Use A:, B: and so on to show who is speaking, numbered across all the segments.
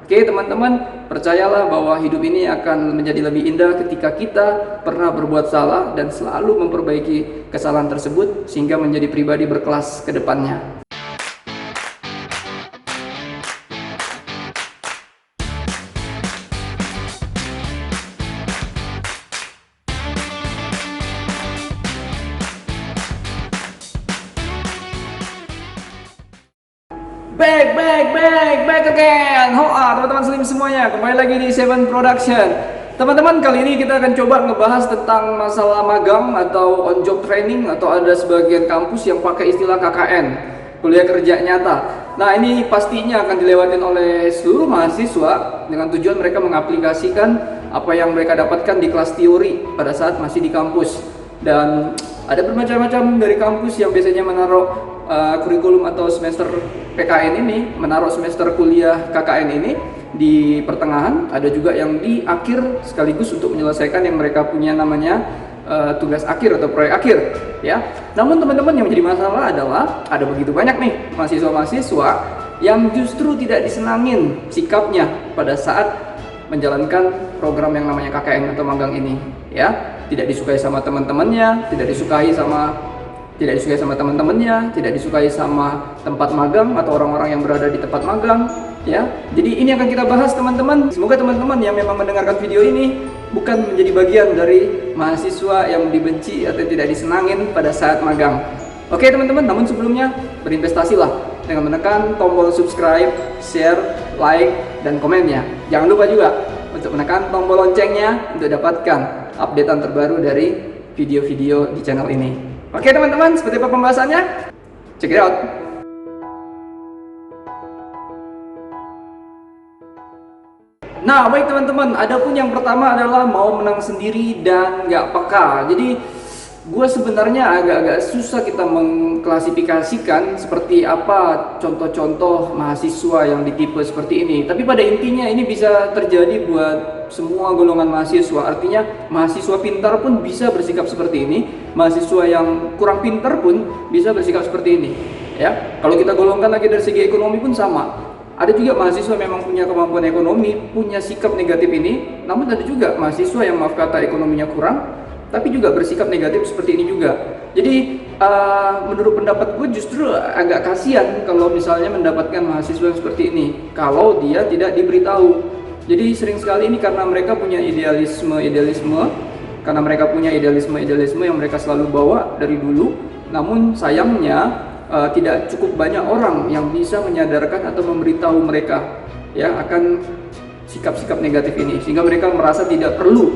A: Oke teman-teman, percayalah bahwa hidup ini akan menjadi lebih indah ketika kita pernah berbuat salah dan selalu memperbaiki kesalahan tersebut sehingga menjadi pribadi berkelas ke depannya. Back again. Hoa, teman-teman Slim semuanya, kembali lagi di Seven Production. Teman-teman, kali ini kita akan coba ngebahas tentang masalah magang atau on job training, atau ada sebagian kampus yang pakai istilah KKN, kuliah kerja nyata. Nah, ini pastinya akan dilewatin oleh seluruh mahasiswa dengan tujuan mereka mengaplikasikan apa yang mereka dapatkan di kelas teori pada saat masih di kampus. Dan ada bermacam-macam dari kampus yang biasanya menaruh kurikulum atau semester PKN ini, menaruh semester kuliah KKN ini di pertengahan, ada juga yang di akhir sekaligus untuk menyelesaikan yang mereka punya namanya tugas akhir atau proyek akhir ya. Namun teman-teman, yang menjadi masalah adalah ada begitu banyak nih mahasiswa-mahasiswa yang justru tidak disenangin sikapnya pada saat menjalankan program yang namanya KKN atau magang ini ya. Tidak disukai sama teman-temannya, tidak disukai sama teman-temannya, tidak disukai sama tempat magang atau orang-orang yang berada di tempat magang ya. Jadi ini akan kita bahas teman-teman. Semoga teman-teman yang memang mendengarkan video ini bukan menjadi bagian dari mahasiswa yang dibenci atau tidak disenangin pada saat magang. Oke teman-teman, namun sebelumnya berinvestasilah dengan menekan tombol subscribe, share, like, dan komennya. Jangan lupa juga untuk menekan tombol loncengnya untuk dapatkan updatean terbaru dari video-video di channel ini. Oke teman-teman, seperti apa pembahasannya? Check it out. Nah baik teman-teman, adapun yang pertama adalah mau menang sendiri dan nggak peka. Jadi gue sebenarnya agak-agak susah kita mengklasifikasikan seperti apa contoh-contoh mahasiswa yang di tipe seperti ini. Tapi pada intinya ini bisa terjadi buat semua golongan mahasiswa. Artinya mahasiswa pintar pun bisa bersikap seperti ini, mahasiswa yang kurang pintar pun bisa bersikap seperti ini ya. Kalau kita golongkan lagi dari segi ekonomi pun sama. Ada juga mahasiswa memang punya kemampuan ekonomi, punya sikap negatif ini. Namun ada juga mahasiswa yang maaf kata ekonominya kurang, tapi juga bersikap negatif seperti ini juga. Jadi menurut pendapat gue justru agak kasihan kalau misalnya mendapatkan mahasiswa yang seperti ini kalau dia tidak diberitahu. Jadi sering sekali ini karena mereka punya idealisme yang mereka selalu bawa dari dulu. Namun sayangnya tidak cukup banyak orang yang bisa menyadarkan atau memberitahu mereka ya akan sikap-sikap negatif ini, sehingga mereka merasa tidak perlu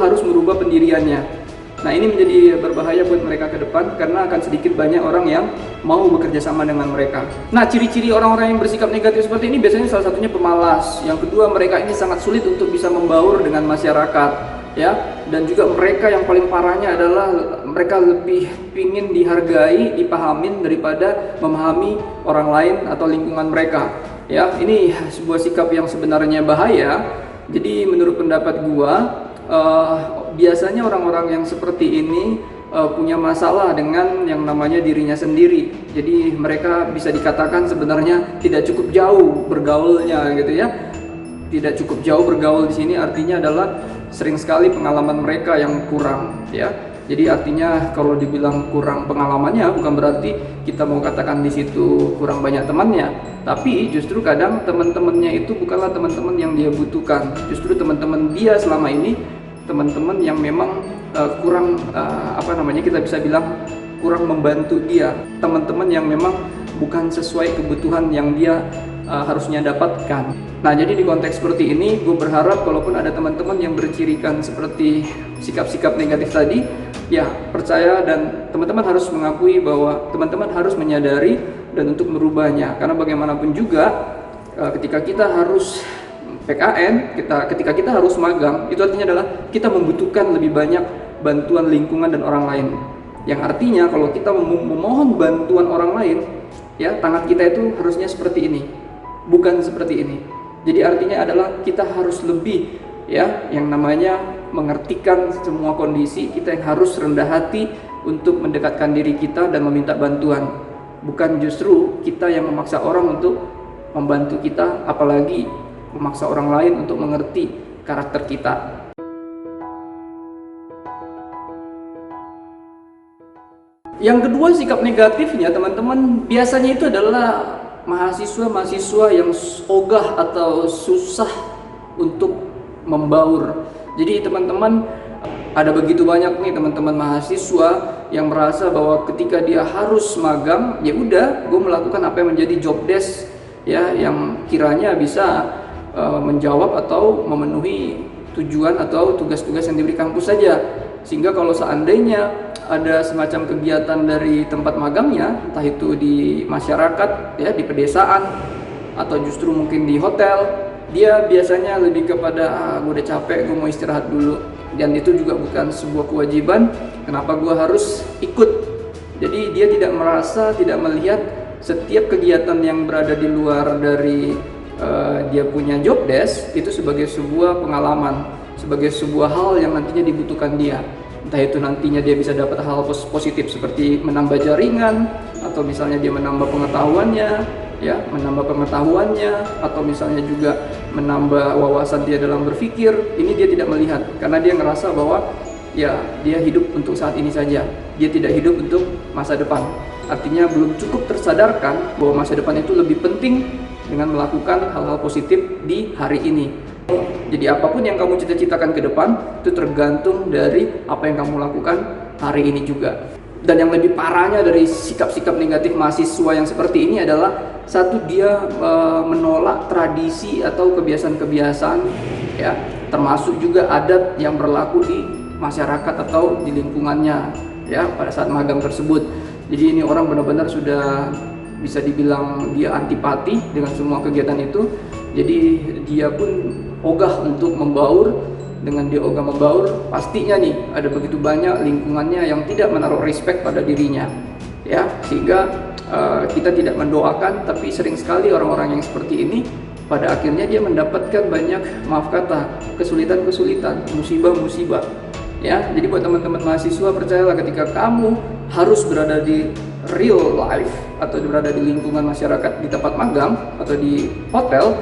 A: harus merubah pendiriannya. Nah ini menjadi berbahaya buat mereka ke depan karena akan sedikit banyak orang yang mau bekerja sama dengan mereka. Nah ciri-ciri orang-orang yang bersikap negatif seperti ini biasanya salah satunya pemalas. Yang kedua, mereka ini sangat sulit untuk bisa membaur dengan masyarakat ya. Dan juga mereka yang paling parahnya adalah mereka lebih ingin dihargai, dipahamin daripada memahami orang lain atau lingkungan mereka. Ya, ini sebuah sikap yang sebenarnya bahaya. Jadi menurut pendapat gua, biasanya orang-orang yang seperti ini punya masalah dengan yang namanya dirinya sendiri. Jadi mereka bisa dikatakan sebenarnya tidak cukup jauh bergaulnya gitu ya. Tidak cukup jauh bergaul di sini artinya adalah sering sekali pengalaman mereka yang kurang ya. Jadi artinya kalau dibilang kurang pengalamannya bukan berarti kita mau katakan di situ kurang banyak temannya, tapi justru kadang teman-temannya itu bukanlah teman-teman yang dia butuhkan. Justru teman-teman dia selama ini teman-teman yang memang kurang kita bisa bilang kurang membantu dia, teman-teman yang memang bukan sesuai kebutuhan yang dia harusnya dapatkan. Nah jadi di konteks seperti ini gue berharap kalaupun ada teman-teman yang bercirikan seperti sikap-sikap negatif tadi, ya percaya dan teman-teman harus mengakui bahwa teman-teman harus menyadari dan untuk merubahnya. Karena bagaimanapun juga ketika kita harus PKN, ketika kita harus magang, itu artinya adalah kita membutuhkan lebih banyak bantuan lingkungan dan orang lain. Yang artinya kalau kita memohon bantuan orang lain, ya tangan kita itu harusnya seperti ini, bukan seperti ini. Jadi artinya adalah kita harus lebih ya yang namanya mengertikan semua kondisi, kita yang harus rendah hati untuk mendekatkan diri kita dan meminta bantuan. Bukan justru kita yang memaksa orang untuk membantu kita, apalagi memaksa orang lain untuk mengerti karakter kita. Yang kedua, sikap negatifnya teman-teman biasanya itu adalah mahasiswa-mahasiswa yang ogah atau susah untuk membaur. Jadi teman-teman, ada begitu banyak nih teman-teman mahasiswa yang merasa bahwa ketika dia harus magang, ya udah, gue melakukan apa yang menjadi job desk ya, yang kiranya bisa menjawab atau memenuhi tujuan atau tugas-tugas yang diberi kampus saja. Sehingga kalau seandainya ada semacam kegiatan dari tempat magangnya, entah itu di masyarakat ya, di pedesaan, atau justru mungkin di hotel, dia biasanya lebih kepada gue udah capek, gue mau istirahat dulu. Dan itu juga bukan sebuah kewajiban, kenapa gue harus ikut. Jadi dia tidak merasa, tidak melihat setiap kegiatan yang berada di luar dari dia punya job desk itu sebagai sebuah pengalaman, sebagai sebuah hal yang nantinya dibutuhkan dia. Entah itu nantinya dia bisa dapat hal positif seperti menambah jaringan, atau misalnya dia menambah pengetahuannya, ya, atau misalnya juga menambah wawasan dia dalam berpikir. Ini dia tidak melihat karena dia ngerasa bahwa ya dia hidup untuk saat ini saja, dia tidak hidup untuk masa depan. Artinya belum cukup tersadarkan bahwa masa depan itu lebih penting dengan melakukan hal-hal positif di hari ini. Jadi apapun yang kamu cita-citakan ke depan itu tergantung dari apa yang kamu lakukan hari ini juga. Dan yang lebih parahnya dari sikap-sikap negatif mahasiswa yang seperti ini adalah, satu, dia menolak tradisi atau kebiasaan-kebiasaan ya, termasuk juga adat yang berlaku di masyarakat atau di lingkungannya ya pada saat magang tersebut. Jadi ini orang benar-benar sudah bisa dibilang dia antipati dengan semua kegiatan itu. Jadi dia pun ogah untuk membaur. Dengan dia ogah membaur, pastinya nih ada begitu banyak lingkungannya yang tidak menaruh respect pada dirinya ya, sehingga kita tidak mendoakan, tapi sering sekali orang-orang yang seperti ini pada akhirnya dia mendapatkan banyak, maaf kata, kesulitan-kesulitan, musibah-musibah ya. Jadi buat teman-teman mahasiswa, percayalah, ketika kamu harus berada di real life atau berada di lingkungan masyarakat, di tempat magang atau di hotel,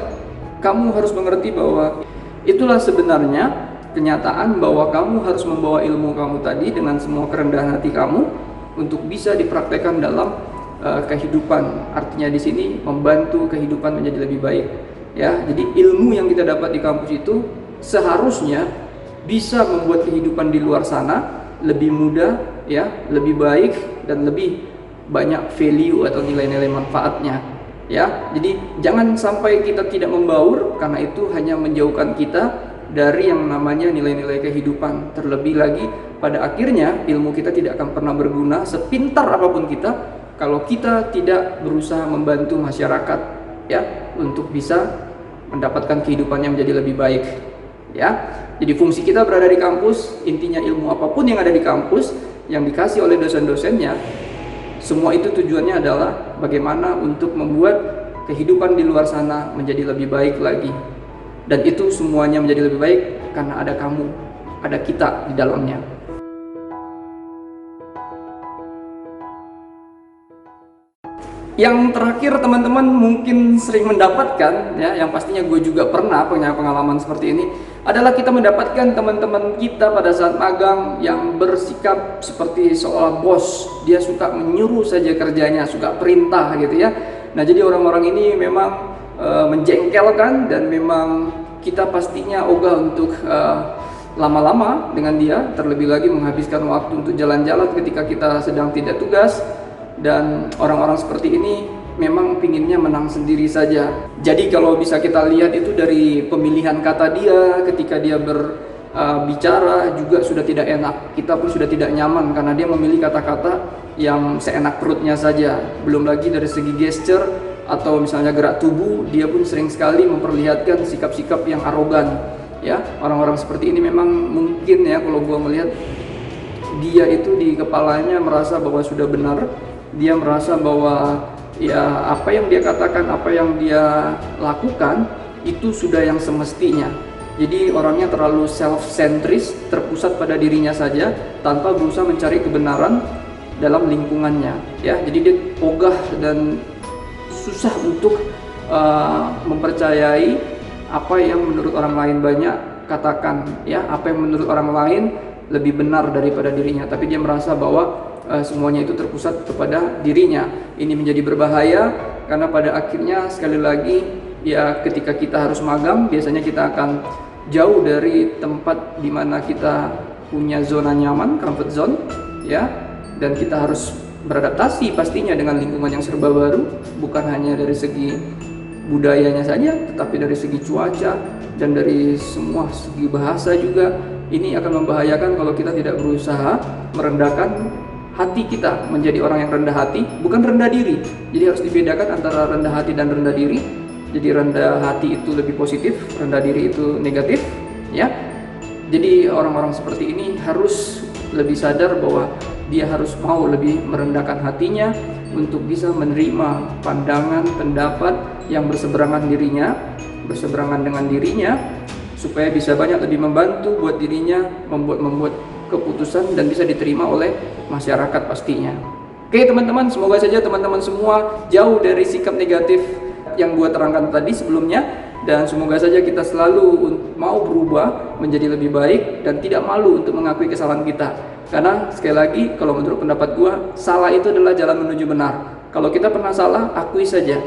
A: kamu harus mengerti bahwa itulah sebenarnya kenyataan bahwa kamu harus membawa ilmu kamu tadi dengan semua kerendahan hati kamu untuk bisa dipraktekkan dalam kehidupan. Artinya di sini membantu kehidupan menjadi lebih baik ya. Jadi ilmu yang kita dapat di kampus itu seharusnya bisa membuat kehidupan di luar sana lebih mudah ya, lebih baik dan lebih banyak value atau nilai-nilai manfaatnya ya. Jadi jangan sampai kita tidak membaur, karena itu hanya menjauhkan kita dari yang namanya nilai-nilai kehidupan. Terlebih lagi pada akhirnya ilmu kita tidak akan pernah berguna sepintar apapun kita kalau kita tidak berusaha membantu masyarakat ya, untuk bisa mendapatkan kehidupan yang menjadi lebih baik ya. Jadi fungsi kita berada di kampus, intinya ilmu apapun yang ada di kampus yang dikasih oleh dosen-dosennya, semua itu tujuannya adalah bagaimana untuk membuat kehidupan di luar sana menjadi lebih baik lagi. Dan itu semuanya menjadi lebih baik karena ada kamu, ada kita di dalamnya. Yang terakhir teman-teman mungkin sering mendapatkan ya, yang pastinya gue juga pernah punya pengalaman seperti ini, adalah kita mendapatkan teman-teman kita pada saat magang yang bersikap seperti seolah bos. Dia suka menyuruh saja kerjanya, suka perintah gitu ya. Nah, jadi orang-orang ini memang menjengkelkan, dan memang kita pastinya ogah untuk lama-lama dengan dia, terlebih lagi menghabiskan waktu untuk jalan-jalan ketika kita sedang tidak tugas. Dan orang-orang seperti ini memang pinginnya menang sendiri saja. Jadi kalau bisa kita lihat itu dari pemilihan kata dia ketika dia berbicara juga sudah tidak enak. Kita pun sudah tidak nyaman karena dia memilih kata-kata yang seenak perutnya saja. Belum lagi dari segi gesture atau misalnya gerak tubuh, dia pun sering sekali memperlihatkan sikap-sikap yang arogan ya. Orang-orang seperti ini memang mungkin ya, kalau gua melihat dia itu di kepalanya merasa bahwa sudah benar. Dia merasa bahwa ya apa yang dia katakan, apa yang dia lakukan itu sudah yang semestinya. Jadi orangnya terlalu self-centris, terpusat pada dirinya saja tanpa berusaha mencari kebenaran dalam lingkungannya ya. Jadi dia ogah dan susah untuk mempercayai apa yang menurut orang lain banyak katakan, ya, apa yang menurut orang lain lebih benar daripada dirinya, tapi dia merasa bahwa semuanya itu terpusat kepada dirinya. Ini menjadi berbahaya karena pada akhirnya sekali lagi ya, ketika kita harus magang biasanya kita akan jauh dari tempat di mana kita punya zona nyaman, comfort zone, ya, dan kita harus beradaptasi pastinya dengan lingkungan yang serba baru, bukan hanya dari segi budayanya saja, tetapi dari segi cuaca dan dari semua segi bahasa juga. Ini akan membahayakan kalau kita tidak berusaha merendahkan hati kita menjadi orang yang rendah hati, bukan rendah diri. Jadi harus dibedakan antara rendah hati dan rendah diri. Jadi rendah hati itu lebih positif, rendah diri itu negatif, ya. Jadi orang-orang seperti ini harus lebih sadar bahwa dia harus mau lebih merendahkan hatinya untuk bisa menerima pandangan, pendapat yang berseberangan dengan dirinya, supaya bisa banyak lebih membantu buat dirinya membuat keputusan dan bisa diterima oleh masyarakat pastinya. Oke teman-teman, semoga saja teman-teman semua jauh dari sikap negatif yang gua terangkan tadi sebelumnya, dan semoga saja kita selalu mau berubah menjadi lebih baik dan tidak malu untuk mengakui kesalahan kita. Karena sekali lagi, kalau menurut pendapat gua, salah itu adalah jalan menuju benar. Kalau kita pernah salah, akui saja.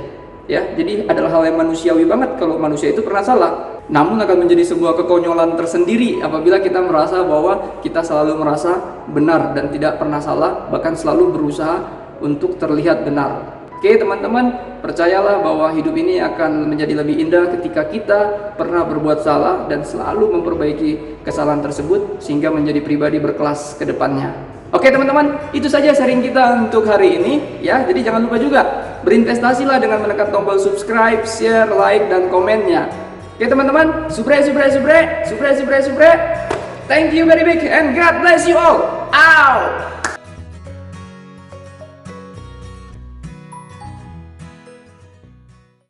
A: Ya, jadi adalah hal yang manusiawi banget kalau manusia itu pernah salah. Namun akan menjadi sebuah kekonyolan tersendiri apabila kita merasa bahwa kita selalu merasa benar dan tidak pernah salah, bahkan selalu berusaha untuk terlihat benar. Oke teman-teman, percayalah bahwa hidup ini akan menjadi lebih indah ketika kita pernah berbuat salah dan selalu memperbaiki kesalahan tersebut sehingga menjadi pribadi berkelas ke depannya. Oke teman-teman, itu saja sharing kita untuk hari ini ya. Jadi jangan lupa juga berinvestasilah dengan menekan tombol subscribe, share, like, dan komennya. Oke teman-teman, subre. Thank you very big and God bless you all. Ow!